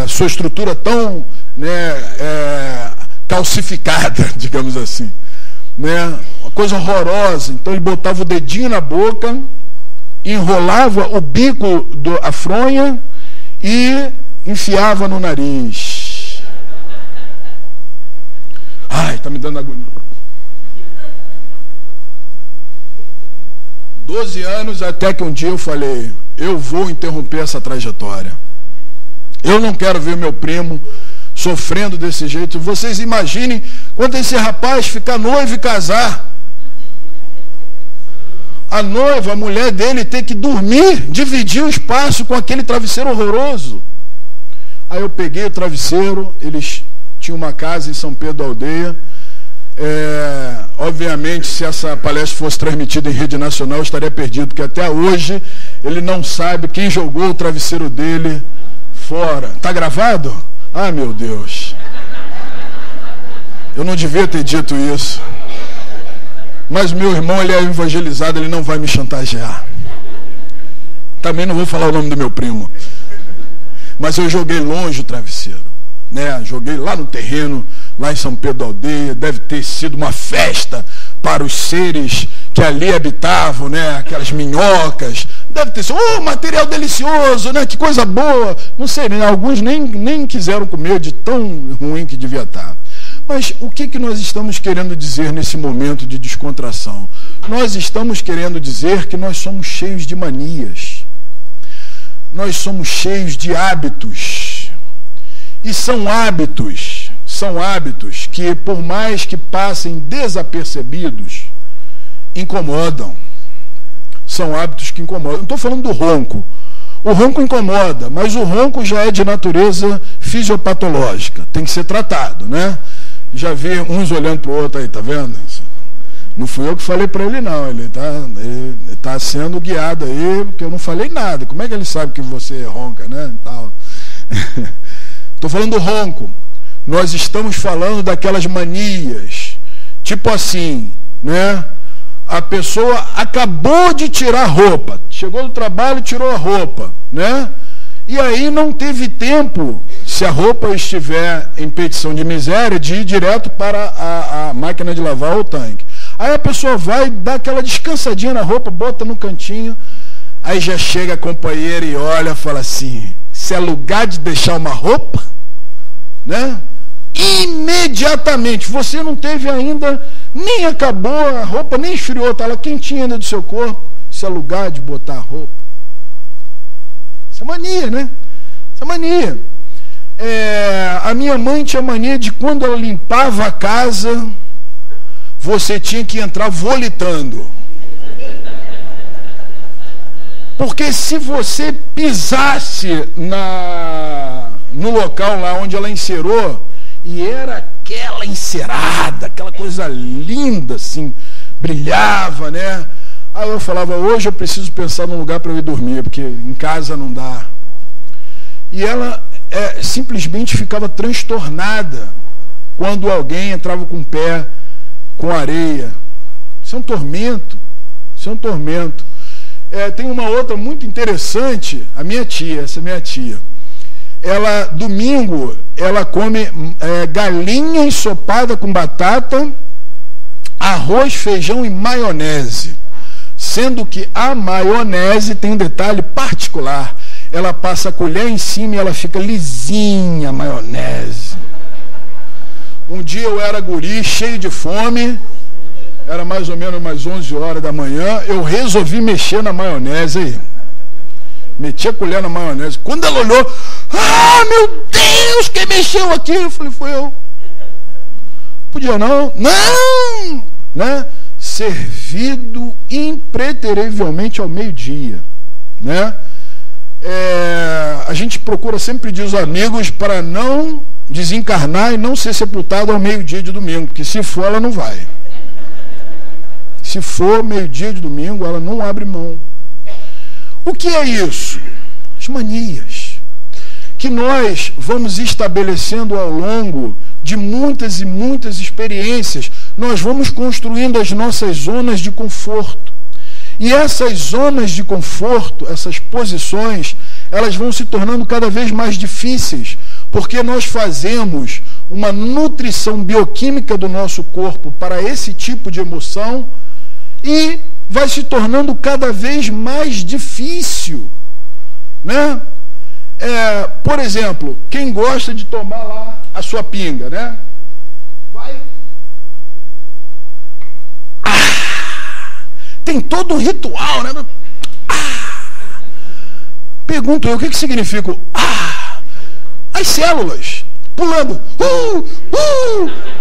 sua estrutura tão calcificada, digamos assim. Né? Uma coisa horrorosa. Então ele botava o dedinho na boca, enrolava o bico da fronha e enfiava no nariz. Ai, tá me dando agonia. 12 anos até que um dia eu falei, eu vou interromper essa trajetória. Eu não quero ver meu primo sofrendo desse jeito. Vocês imaginem quando esse rapaz ficar noivo e casar. A noiva, a mulher dele, ter que dormir, dividir o espaço com aquele travesseiro horroroso. Aí eu peguei o travesseiro, eles tinham uma casa em São Pedro da Aldeia. Obviamente, se essa palestra fosse transmitida em rede nacional, eu estaria perdido, porque até hoje ele não sabe quem jogou o travesseiro dele fora. Está gravado? Ah, meu Deus. Eu não devia ter dito isso. Mas meu irmão, ele é evangelizado, ele não vai me chantagear. Também não vou falar o nome do meu primo. Mas eu joguei longe o travesseiro. Né? Joguei lá no terreno, lá em São Pedro da Aldeia. Deve ter sido uma festa para os seres que ali habitavam, né? Aquelas minhocas. Deve ter sido, material delicioso, né? Que coisa boa. Não sei, né? Alguns nem quiseram comer de tão ruim que devia estar. Mas o que nós estamos querendo dizer nesse momento de descontração? Nós estamos querendo dizer que nós somos cheios de manias. Nós somos cheios de hábitos. E são hábitos que, por mais que passem desapercebidos, incomodam. São hábitos que incomodam. Não estou falando do ronco. O ronco incomoda, mas o ronco já é de natureza fisiopatológica. Tem que ser tratado, né? Já vi uns olhando para o outro aí, tá vendo? Não fui eu que falei para ele, não. Ele tá sendo guiado aí, porque eu não falei nada. Como é que ele sabe que você ronca, né? Estou falando do ronco. Nós estamos falando daquelas manias. Tipo assim, né? A pessoa acabou de tirar a roupa. Chegou do trabalho e tirou a roupa, né? E aí não teve tempo, se a roupa estiver em petição de miséria, de ir direto para a máquina de lavar ou o tanque. Aí a pessoa vai, dá aquela descansadinha na roupa, bota no cantinho, aí já chega a companheira e olha e fala assim, se é lugar de deixar uma roupa, né? Imediatamente, você não teve ainda, nem acabou a roupa, nem esfriou, está lá quentinha ainda do seu corpo, se é lugar de botar a roupa. Isso é mania, né? Isso é mania. A minha mãe tinha mania de quando ela limpava a casa, você tinha que entrar volitando. Porque se você pisasse no local lá onde ela encerou, e era aquela encerada, aquela coisa linda, assim, brilhava, né? Aí eu falava, hoje eu preciso pensar num lugar para eu ir dormir, porque em casa não dá. E ela simplesmente ficava transtornada quando alguém entrava com o pé com areia. Isso é um tormento. Isso é um tormento. Tem uma outra muito interessante, a minha tia, essa minha tia. Ela, domingo, ela come galinha ensopada com batata, arroz, feijão e maionese. Sendo que a maionese tem um detalhe particular. Ela passa a colher em cima e ela fica lisinha, a maionese. Um dia eu era guri, cheio de fome, era mais ou menos umas 11 horas da manhã, eu resolvi mexer na maionese aí. Meti a colher na maionese. Quando ela olhou, meu Deus, quem mexeu aqui? Eu falei, foi eu. Podia não? Não! Né? Servido impreterivelmente ao meio-dia. Né? A gente procura sempre pedir os amigos para não desencarnar e não ser sepultado ao meio-dia de domingo, porque se for, ela não vai. Se for meio-dia de domingo, ela não abre mão. O que é isso? As manias que nós vamos estabelecendo ao longo de muitas e muitas experiências. Nós vamos construindo as nossas zonas de conforto. E essas zonas de conforto, essas posições, elas vão se tornando cada vez mais difíceis, porque nós fazemos uma nutrição bioquímica do nosso corpo para esse tipo de emoção e vai se tornando cada vez mais difícil, né? Por exemplo, quem gosta de tomar lá a sua pinga, né? Vai. Tem todo um ritual, né? Pergunto eu, o que significa as células pulando.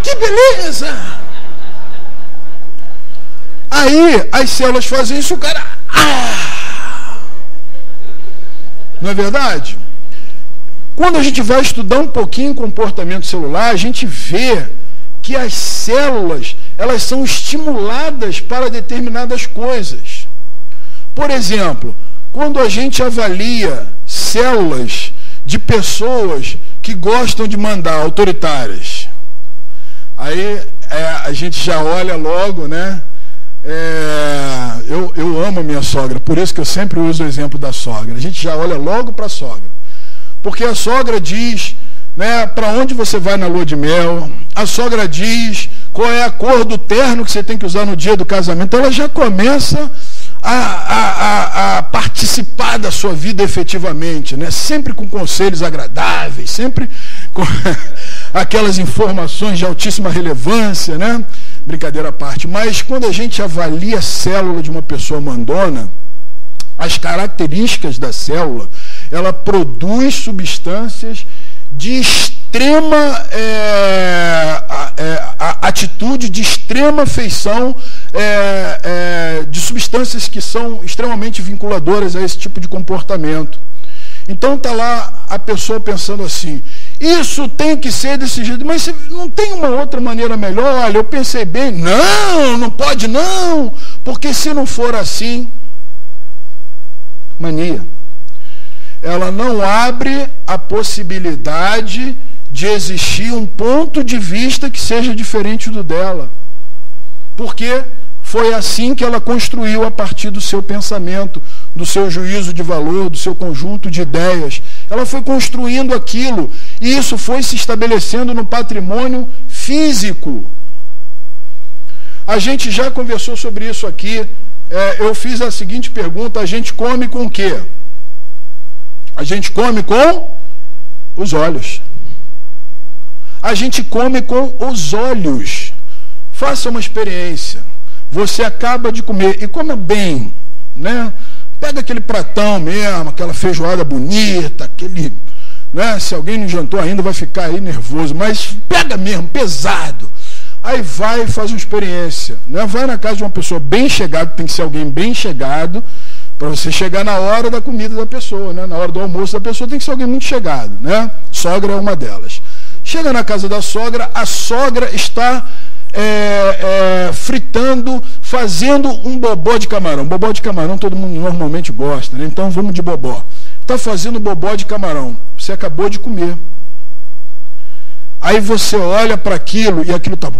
Que beleza! Aí as células fazem isso, o cara. Não é verdade? Quando a gente vai estudar um pouquinho o comportamento celular, a gente vê que as células, elas são estimuladas para determinadas coisas. Por exemplo, quando a gente avalia células de pessoas que gostam de mandar, autoritárias, aí a gente já olha logo, né? Eu amo a minha sogra, por isso que eu sempre uso o exemplo da sogra. A gente já olha logo para a sogra. Porque a sogra diz, né, para onde você vai na lua de mel, a sogra diz qual é a cor do terno que você tem que usar no dia do casamento. Ela já começa a participar da sua vida efetivamente, né? Sempre com conselhos agradáveis, sempre com aquelas informações de altíssima relevância, né? Brincadeira à parte. Mas quando a gente avalia a célula de uma pessoa mandona, as características da célula, ela produz substâncias de extrema atitude, de extrema feição, de substâncias que são extremamente vinculadoras a esse tipo de comportamento. Então está lá a pessoa pensando assim, isso tem que ser desse jeito, mas não tem uma outra maneira melhor? Olha, eu pensei bem, não pode não, porque se não for assim, mania. Ela não abre a possibilidade de existir um ponto de vista que seja diferente do dela. Porque foi assim que ela construiu a partir do seu pensamento, do seu juízo de valor, do seu conjunto de ideias. Ela foi construindo aquilo e isso foi se estabelecendo no patrimônio físico. A gente já conversou sobre isso aqui. Eu fiz a seguinte pergunta: a gente come com o quê? A gente come com os olhos. A gente come com os olhos. Faça uma experiência. Você acaba de comer e coma bem, né? Pega aquele pratão mesmo, aquela feijoada bonita, aquele, né? Se alguém não jantou ainda vai ficar aí nervoso, mas pega mesmo, pesado. Aí vai e faz uma experiência, né? Vai na casa de uma pessoa bem chegada, tem que ser alguém bem chegado, para você chegar na hora da comida da pessoa, né? Na hora do almoço da pessoa tem que ser alguém muito chegado, né? Sogra é uma delas. Chega na casa da sogra, a sogra está fritando, fazendo um bobó de camarão. Bobó de camarão todo mundo normalmente gosta, né? Então vamos de bobó. Está fazendo bobó de camarão. Você acabou de comer. Aí você olha para aquilo e aquilo está...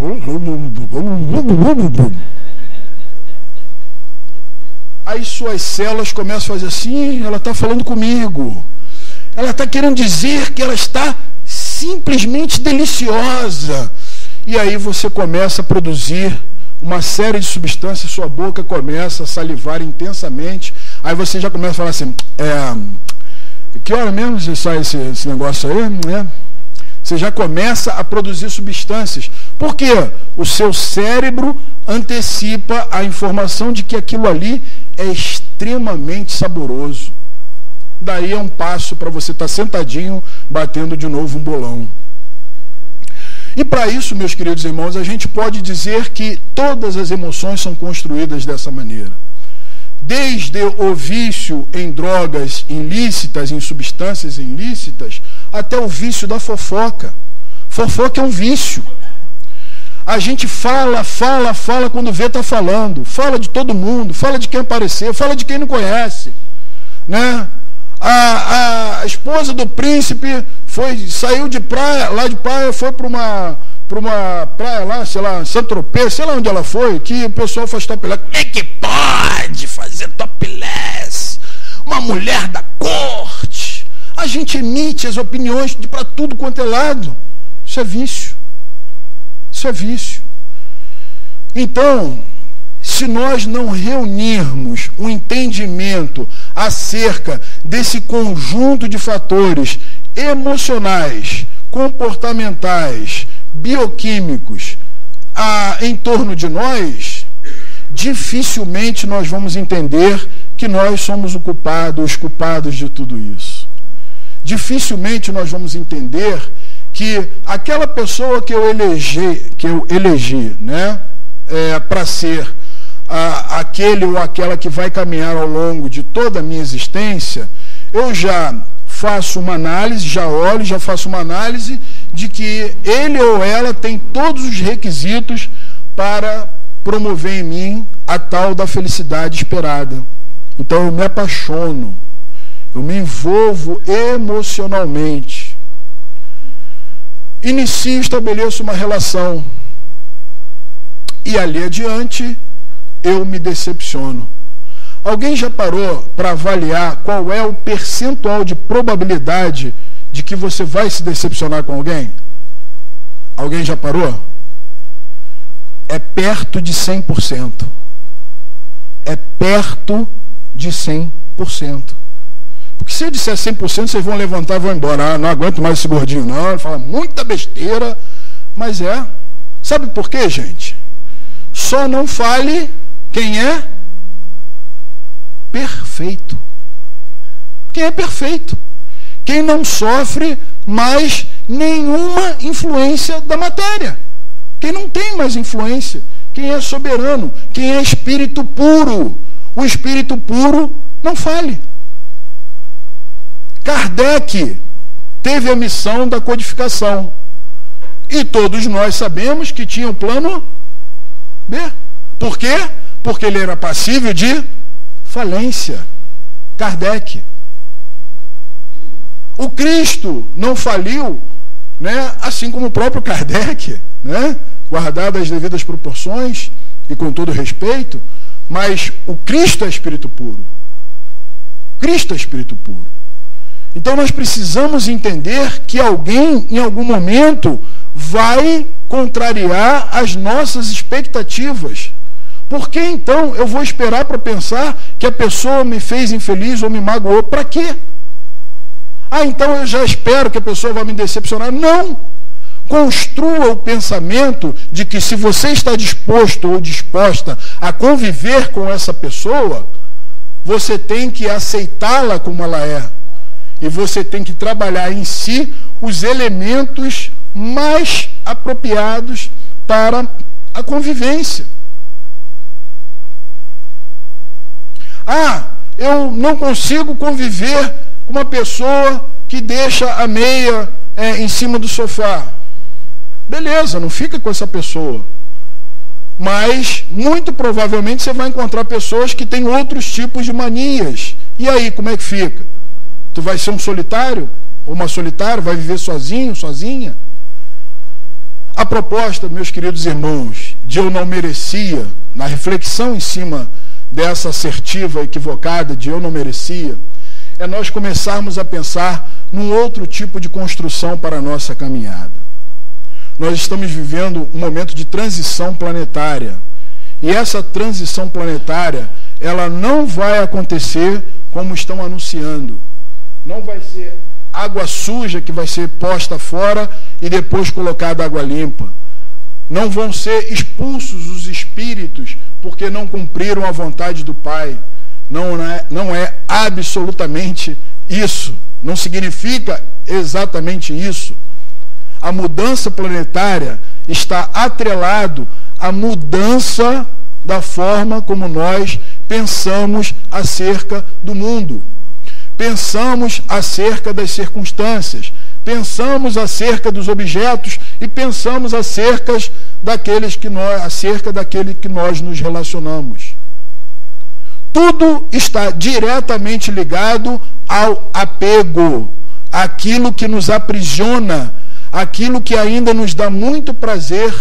Aí suas células começam a fazer assim, ela está falando comigo. Ela está querendo dizer que ela está simplesmente deliciosa. E aí você começa a produzir uma série de substâncias, sua boca começa a salivar intensamente. Aí você já começa a falar assim, que hora mesmo você sai esse negócio aí? Você já começa a produzir substâncias. Por quê? O seu cérebro antecipa a informação de que aquilo ali é extremamente saboroso. daí é um passo para você estar sentadinho, batendo de novo um bolão. E para isso, meus queridos irmãos, a gente pode dizer que todas as emoções são construídas dessa maneira. Desde o vício em drogas ilícitas, em substâncias ilícitas, até o vício da fofoca. Fofoca é um vício. A gente fala, quando vê está falando. Fala de todo mundo, fala de quem apareceu, fala de quem não conhece. Né? A esposa do príncipe saiu de praia, lá de praia, foi para uma praia lá, sei lá, Saint-Tropez, sei lá onde ela foi, que o pessoal faz topless. Como é que pode fazer topless? Uma mulher da corte. A gente emite as opiniões para tudo quanto é lado. Isso é vício. Isso é vício. Então, se nós não reunirmos um entendimento acerca desse conjunto de fatores emocionais, comportamentais, bioquímicos em torno de nós, dificilmente nós vamos entender que nós somos os culpados de tudo isso. Dificilmente nós vamos entender que aquela pessoa que eu elegi, né, para ser aquele ou aquela que vai caminhar ao longo de toda a minha existência, eu já faço uma análise, já faço uma análise de que ele ou ela tem todos os requisitos para promover em mim a tal da felicidade esperada. Então eu me apaixono, eu me envolvo emocionalmente, inicio e estabeleço uma relação, e ali adiante eu me decepciono. Alguém já parou para avaliar qual é o percentual de probabilidade de que você vai se decepcionar com alguém? Alguém já parou? É perto de 100%. É perto de 100%. Porque se eu disser 100%, vocês vão levantar e vão embora. Não aguento mais esse gordinho, não. Ele fala muita besteira. Mas é. Sabe por quê, gente? Só não fale quem é perfeito. Quem é perfeito? Quem não sofre mais nenhuma influência da matéria. Quem não tem mais influência. Quem é soberano. Quem é espírito puro. O espírito puro não fale. Kardec teve a missão da codificação. E todos nós sabemos que tinha o plano B. Por quê? Porque ele era passível de falência. Kardec. O Cristo não faliu, né? Assim como o próprio Kardec, né? Guardado as devidas proporções e com todo respeito, mas o Cristo é espírito puro. Cristo é espírito puro. Então nós precisamos entender que alguém, em algum momento, vai contrariar as nossas expectativas. Por que então eu vou esperar para pensar que a pessoa me fez infeliz ou me magoou? Para quê? Então eu já espero que a pessoa vai me decepcionar. Não! Construa o pensamento de que se você está disposto ou disposta a conviver com essa pessoa, você tem que aceitá-la como ela é. E você tem que trabalhar em si os elementos mais apropriados para a convivência. Eu não consigo conviver com uma pessoa que deixa a meia em cima do sofá. Beleza, não fica com essa pessoa. Mas, muito provavelmente, você vai encontrar pessoas que têm outros tipos de manias. E aí, como é que fica? Tu vai ser um solitário? Ou uma solitária? Vai viver sozinho, sozinha? A proposta, meus queridos irmãos, de eu não merecia, na reflexão em cima dessa assertiva equivocada de eu não merecia, é nós começarmos a pensar num outro tipo de construção para a nossa caminhada. Nós estamos vivendo um momento de transição planetária. E essa transição planetária, ela não vai acontecer como estão anunciando. Não vai ser água suja que vai ser posta fora e depois colocada água limpa. Não vão ser expulsos os espíritos porque não cumpriram a vontade do Pai. Não é absolutamente isso, não significa exatamente isso. A mudança planetária está atrelado à mudança da forma como nós pensamos acerca do mundo. Pensamos acerca das circunstâncias, pensamos acerca dos objetos e pensamos acerca daquele que nós nos relacionamos. Tudo está diretamente ligado ao apego, àquilo que nos aprisiona, aquilo que ainda nos dá muito prazer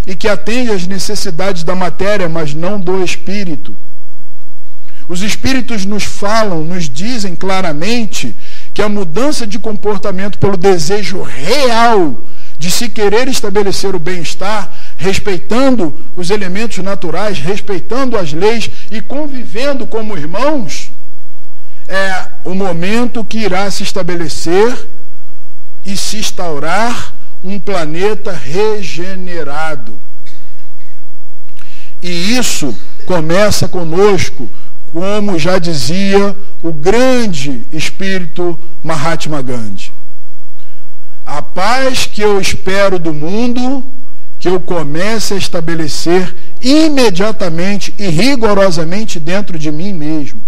e que atende às necessidades da matéria, mas não do espírito. Os espíritos nos falam, nos dizem claramente que a mudança de comportamento pelo desejo real de se querer estabelecer o bem-estar, respeitando os elementos naturais, respeitando as leis e convivendo como irmãos, é o momento que irá se estabelecer e se instaurar um planeta regenerado. E isso começa conosco, como já dizia o grande espírito Mahatma Gandhi. A paz que eu espero do mundo, que eu comece a estabelecer imediatamente e rigorosamente dentro de mim mesmo.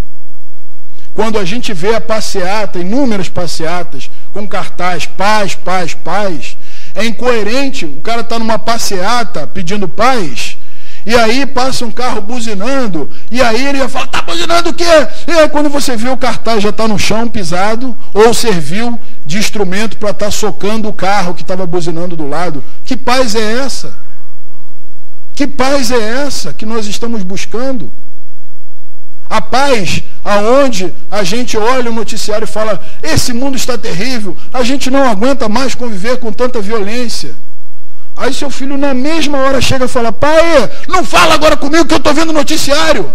Quando a gente vê a passeata, inúmeras passeatas, com cartaz, paz, paz, paz, é incoerente. O cara está numa passeata pedindo paz, e aí passa um carro buzinando, e aí ele fala, está buzinando o quê? E aí quando você vê o cartaz já está no chão pisado, ou serviu de instrumento para estar socando o carro que estava buzinando do lado. Que paz é essa? Que paz é essa que nós estamos buscando? A paz aonde a gente olha o noticiário e fala, esse mundo está terrível, a gente não aguenta mais conviver com tanta violência. Aí seu filho na mesma hora chega e fala, pai, não fala agora comigo que eu estou vendo o noticiário.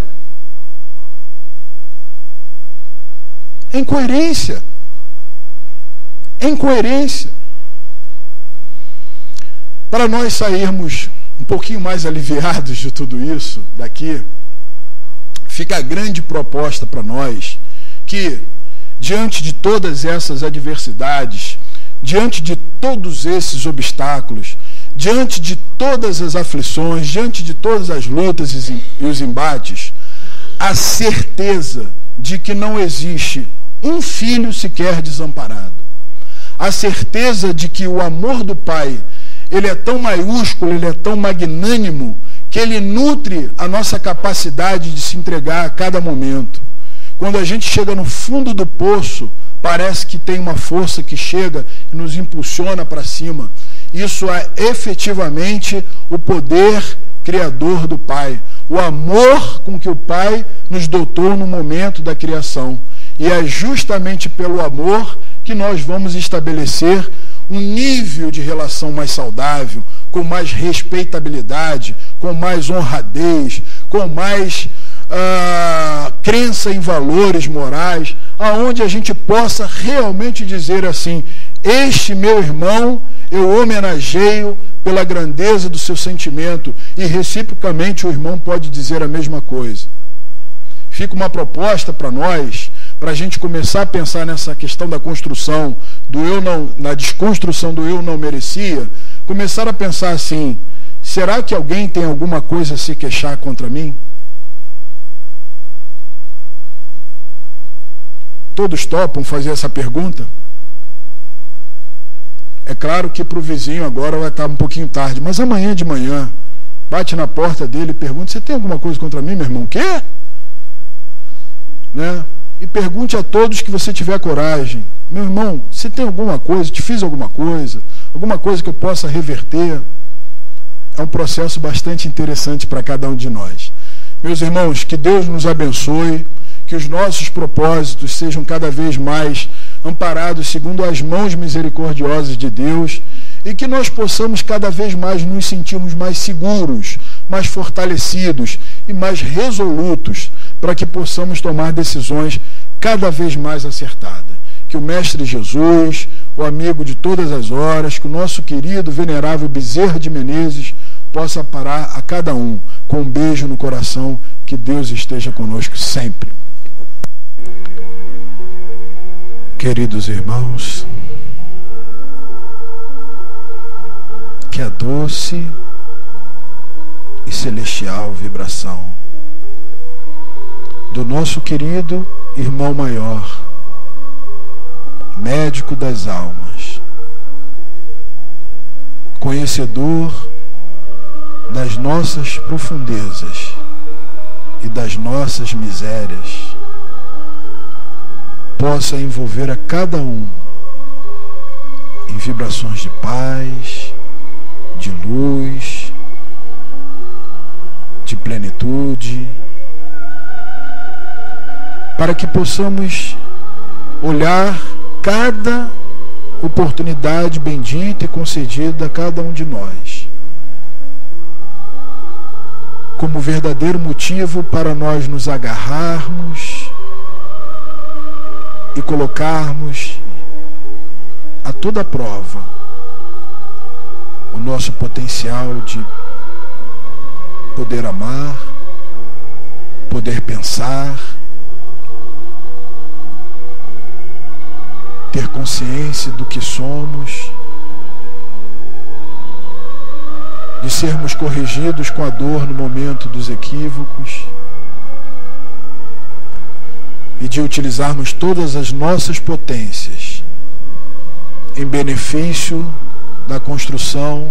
É incoerência. É incoerência. Para nós sairmos um pouquinho mais aliviados de tudo isso daqui, fica a grande proposta para nós que, diante de todas essas adversidades, diante de todos esses obstáculos, diante de todas as aflições, diante de todas as lutas e os embates, a certeza de que não existe um filho sequer desamparado. A certeza de que o amor do Pai, ele é tão maiúsculo, ele é tão magnânimo, que ele nutre a nossa capacidade de se entregar a cada momento. Quando a gente chega no fundo do poço, parece que tem uma força que chega e nos impulsiona para cima. Isso é efetivamente o poder criador do Pai. O amor com que o Pai nos dotou no momento da criação. E é justamente pelo amor que nós vamos estabelecer um nível de relação mais saudável, com mais respeitabilidade, com mais honradez, com mais crença em valores morais, aonde a gente possa realmente dizer assim, este meu irmão eu homenageio pela grandeza do seu sentimento, e reciprocamente o irmão pode dizer a mesma coisa. Fica uma proposta para nós, para a gente começar a pensar nessa questão da construção do eu não, na desconstrução do eu não merecia, começar a pensar assim, será que alguém tem alguma coisa a se queixar contra mim? Todos topam fazer essa pergunta? É claro que para o vizinho agora vai estar um pouquinho tarde, mas amanhã de manhã, bate na porta dele e pergunta, você tem alguma coisa contra mim, meu irmão? O quê? Né? E pergunte a todos que você tiver coragem, meu irmão, você tem alguma coisa, te fiz alguma coisa que eu possa reverter? É um processo bastante interessante para cada um de nós. Meus irmãos, que Deus nos abençoe, que os nossos propósitos sejam cada vez mais amparados segundo as mãos misericordiosas de Deus, e que nós possamos cada vez mais nos sentirmos mais seguros, mais fortalecidos e mais resolutos, para que possamos tomar decisões cada vez mais acertadas. Que o Mestre Jesus, o amigo de todas as horas, que o nosso querido, venerável Bezerra de Menezes, possa parar a cada um com um beijo no coração. Que Deus esteja conosco sempre. Queridos irmãos, que a doce e celestial vibração do nosso querido irmão maior, médico das almas, conhecedor das nossas profundezas e das nossas misérias, possa envolver a cada um em vibrações de paz, de luz, de plenitude, para que possamos olhar cada oportunidade bendita e concedida a cada um de nós como verdadeiro motivo para nós nos agarrarmos e colocarmos a toda prova o nosso potencial de poder amar, poder pensar, ter consciência do que somos, de sermos corrigidos com a dor no momento dos equívocos e de utilizarmos todas as nossas potências em benefício da construção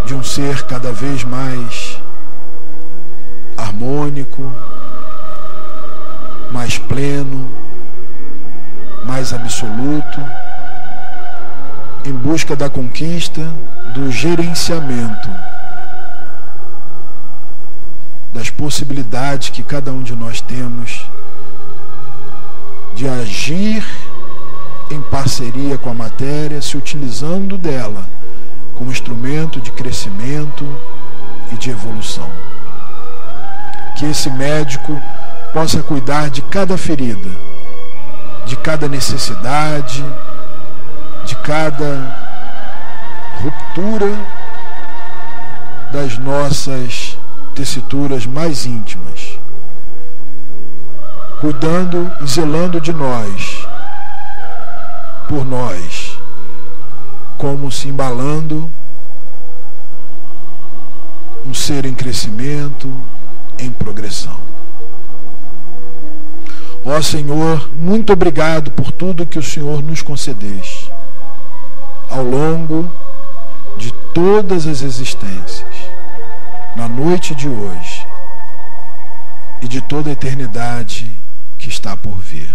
de um ser cada vez mais harmônico, mais pleno, mais absoluto, em busca da conquista do gerenciamento das possibilidades que cada um de nós temos de agir em parceria com a matéria, se utilizando dela como instrumento de crescimento e de evolução. Que esse médico possa cuidar de cada ferida, de cada necessidade, de cada ruptura das nossas tessituras mais íntimas, cuidando e zelando de nós, por nós, como se embalando um ser em crescimento, em progressão. Ó Senhor, muito obrigado por tudo que o Senhor nos concedeste ao longo de todas as existências, na noite de hoje e de toda a eternidade que está por vir.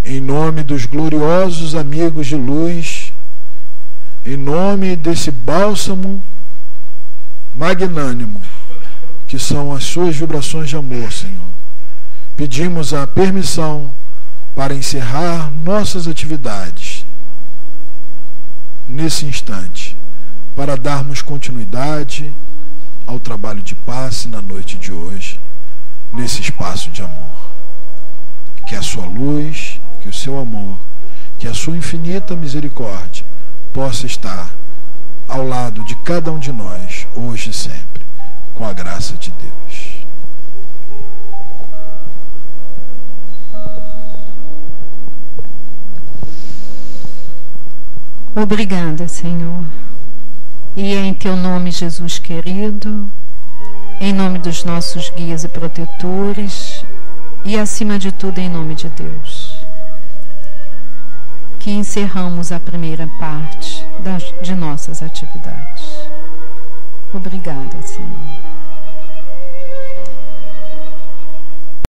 Em nome dos gloriosos amigos de luz, em nome desse bálsamo magnânimo, que são as suas vibrações de amor, Senhor, pedimos a permissão para encerrar nossas atividades nesse instante, para darmos continuidade ao trabalho de passe na noite de hoje, nesse espaço de amor. Que a sua luz, que o seu amor, que a sua infinita misericórdia possa estar ao lado de cada um de nós, hoje e sempre, com a graça de Deus. Obrigada, Senhor. E é em teu nome, Jesus querido, em nome dos nossos guias e protetores, e acima de tudo em nome de Deus, que encerramos a primeira parte de nossas atividades. Obrigada, Senhor.